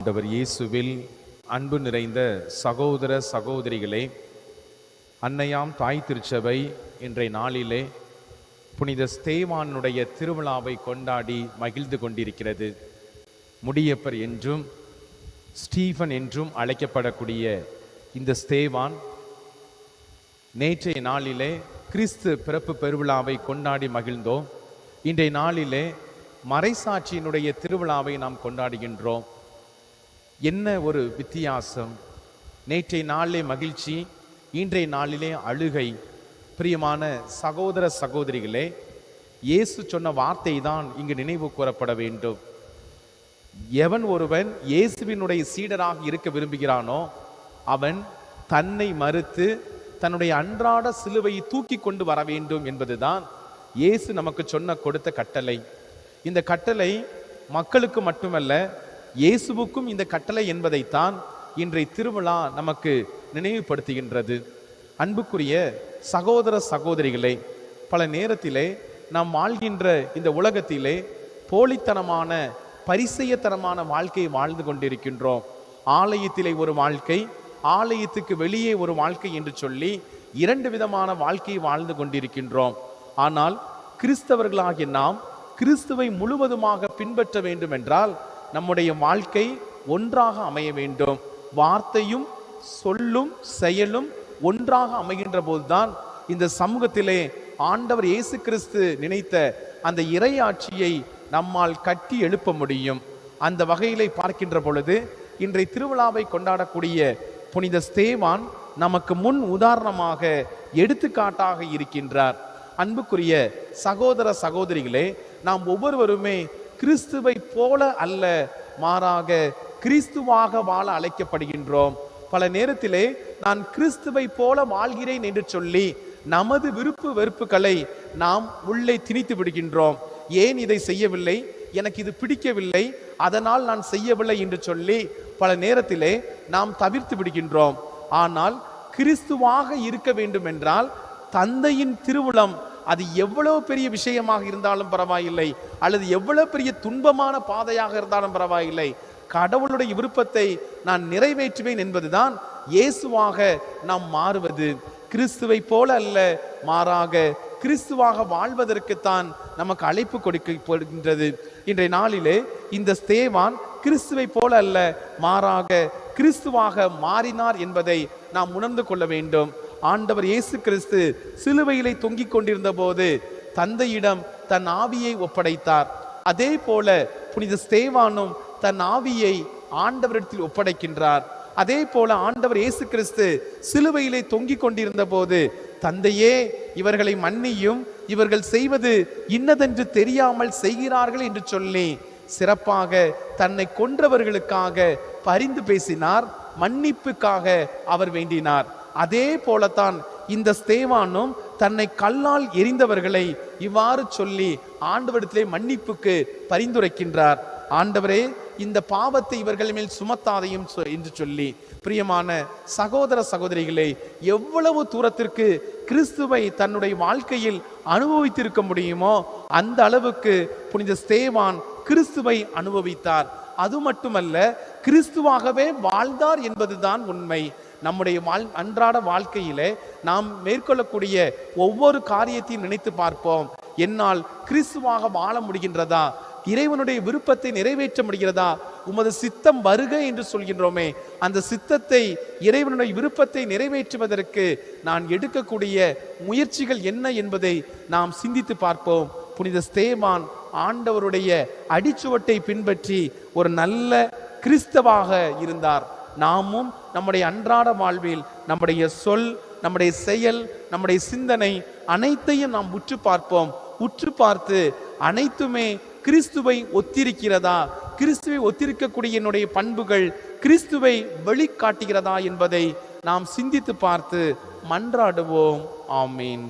ஆண்டவர் இயேசுவில் அன்பு நிறைந்த சகோதர சகோதரிகளே, அன்னையாம் தாய் திருச்சபை இன்றைய நாளிலே புனித ஸ்தேவானுடைய திருவிழாவை கொண்டாடி மகிழ்ந்து கொண்டிருக்கிறது. முடியப்பர் என்றும் ஸ்டீஃபன் என்றும் அழைக்கப்படக்கூடிய இந்த ஸ்தேவான் நேற்றைய நாளிலே கிறிஸ்து பிறப்பு பெருவிழாவை கொண்டாடி மகிழ்ந்தோம். இன்றைய நாளிலே மறைசாட்சியினுடைய திருவிழாவை நாம் கொண்டாடுகின்றோம். என்ன ஒரு வித்தியாசம்! நேற்றைய நாளிலே மகிழ்ச்சி, இன்றைய நாளிலே அழுகை. பிரியமான சகோதர சகோதரிகளே, இயேசு சொன்ன வார்த்தை தான் இங்கு நினைவு கூறப்பட வேண்டும். எவன் ஒருவன் இயேசுவினுடைய சீடராக இருக்க விரும்புகிறானோ அவன் தன்னை மறுத்து தன்னுடைய அன்றாட சிலுவையை தூக்கி கொண்டு வர வேண்டும் என்பதுதான் இயேசு நமக்கு கொடுத்த கட்டளை. இந்த கட்டளை மக்களுக்கு மட்டுமல்ல, இயேசுவுக்கும் இந்த கட்டளை என்பதைத்தான் இன்றைய திருவிழா நமக்கு நினைவுபடுத்துகின்றது. அன்புக்குரிய சகோதர சகோதரிகளே, பல நேரத்திலே நாம் வாழ்கின்ற இந்த உலகத்திலே போலித்தனமான பரிசெயத்தனமான வாழ்க்கையை வாழ்ந்து கொண்டிருக்கின்றோம். ஆலயத்திலே ஒரு வாழ்க்கை, ஆலயத்துக்கு வெளியே ஒரு வாழ்க்கை என்று சொல்லி இரண்டு விதமான வாழ்க்கையை வாழ்ந்து கொண்டிருக்கின்றோம். ஆனால் கிறிஸ்தவர்களாகிய நாம் கிறிஸ்துவை முழுவதுமாக பின்பற்ற வேண்டும் என்றால் நம்முடைய வாழ்க்கை ஒன்றாக அமைய வேண்டும். வார்த்தையும் சொல்லும் செயலும் ஒன்றாக அமைகின்ற போதுதான் இந்த சமூகத்திலே ஆண்டவர் இயேசு கிறிஸ்து நினைத்த அந்த இறையாட்சியை நம்மால் கட்டி எழுப்ப முடியும். அந்த வகையிலே பார்க்கின்ற பொழுது இன்றைய திருவிழாவை கொண்டாடக்கூடிய புனித ஸ்தேவான் நமக்கு முன் உதாரணமாக எடுத்துக்காட்டாக இருக்கின்றார். அன்புக்குரிய சகோதர சகோதரிகளே, நாம் ஒவ்வொருவருமே கிறிஸ்துவை போல அல்ல, மாறாக கிறிஸ்துவாக வாழ அழைக்கப்படுகின்றோம். பல நேரத்திலே நான் கிறிஸ்துவை போல வாழ்கிறேன் என்று சொல்லி நமது விருப்பு வெறுப்புகளை நாம் உள்ளே திணித்து விடுகின்றோம். ஏன் இதை செய்யவில்லை, எனக்கு இது பிடிக்கவில்லை, அதனால் நான் செய்யவில்லை என்று சொல்லி பல நேரத்திலே நாம் தவிர்த்து விடுகின்றோம். ஆனால் கிறிஸ்துவாக இருக்க வேண்டும் என்றால் தந்தையின் திருவுளம் அது எவ்வளவு பெரிய விஷயமாக இருந்தாலும் பரவாயில்லை, அல்லது எவ்வளவு பெரிய துன்பமான பாதையாக இருந்தாலும் பரவாயில்லை, கடவுளுடைய விருப்பத்தை நான் நிறைவேற்றுவேன் என்பதுதான் இயேசுவாக நாம் மாறுவது. கிறிஸ்துவை போல அல்ல, மாறாக கிறிஸ்துவாக வாழ்வதற்குத்தான் நமக்கு அழைப்பு கொடுக்கப்படுகின்றது. இன்றைய நாளிலே இந்த ஸ்தேவான் கிறிஸ்துவை போல அல்ல, மாறாக கிறிஸ்துவாக மாறினார் என்பதை நாம் உணர்ந்து கொள்ள வேண்டும். ஆண்டவர் இயேசு கிறிஸ்து சிலுவையிலே தொங்கிக் கொண்டிருந்த போது தந்தையிடம் தன் ஆவியை ஒப்படைத்தார். அதே போல புனித ஸ்தேவானும் தன் ஆவியை ஆண்டவரிடத்தில் ஒப்படைக்கின்றார். அதே போல ஆண்டவர் இயேசு கிறிஸ்து சிலுவையிலே தொங்கிக் கொண்டிருந்த போது தந்தையே, இவர்களை மன்னியும், இவர்கள் செய்வது இன்னதென்று தெரியாமல் செய்கிறார்கள் என்று சொல்லி சிறப்பாக தன்னை கொன்றவர்களுக்காக பரிந்து பேசினார், மன்னிப்புக்காக அவர் வேண்டினார். அதே போலத்தான் இந்த ஸ்தேவானும் தன்னை கல்லால் எரிந்தவர்களை இவ்வாறு சொல்லி ஆண்டவரிடத்திலே மன்னிப்புக்கு பரிந்துரைக்கின்றார். ஆண்டவரே, இந்த பாவத்தை இவர்கள் மேல் சுமத்தாதையும் என்று சொல்லி. பிரியமான சகோதர சகோதரிகளே, எவ்வளவு தூரத்திற்கு கிறிஸ்துவை தன்னுடைய வாழ்க்கையில் அனுபவித்திருக்க முடியுமோ அந்த அளவுக்கு புனித ஸ்தேவான் கிறிஸ்துவை அனுபவித்தார். அது மட்டுமல்ல, கிறிஸ்துவாகவே வாழ்ந்தார் என்பதுதான் உண்மை. நம்முடைய அன்றாட வாழ்க்கையிலே நாம் மேற்கொள்ளக்கூடிய ஒவ்வொரு காரியத்தையும் நினைத்து பார்ப்போம். என்னால் கிறிஸ்துவாக வாழ முடிகின்றதா? இறைவனுடைய விருப்பத்தை நிறைவேற்ற முடிகிறதா? உமது சித்தம் வருக என்று சொல்கின்றோமே, அந்த சித்தத்தை, இறைவனுடைய விருப்பத்தை நிறைவேற்றுவதற்கு நான் எடுக்கக்கூடிய முயற்சிகள் என்ன என்பதை நாம் சிந்தித்து பார்ப்போம். புனித ஸ்தேவான் ஆண்டவருடைய அடிச்சுவட்டை பின்பற்றி ஒரு நல்ல கிறிஸ்தவாக இருந்தார். நாமும் நம்முடைய அன்றாட வாழ்வில் நம்முடைய சொல், நம்முடைய செயல், நம்முடைய சிந்தனை அனைத்தையும் நாம் உற்று பார்ப்போம். உற்று பார்த்து அனைத்துமே கிறிஸ்துவை ஒத்திருக்கிறதா, கிறிஸ்துவை ஒத்திருக்கக்கூடிய என்னுடைய பண்புகள் கிறிஸ்துவை வெளிக்காட்டுகிறதா என்பதை நாம் சிந்தித்து பார்த்து மன்றாடுவோம். ஆமீன்.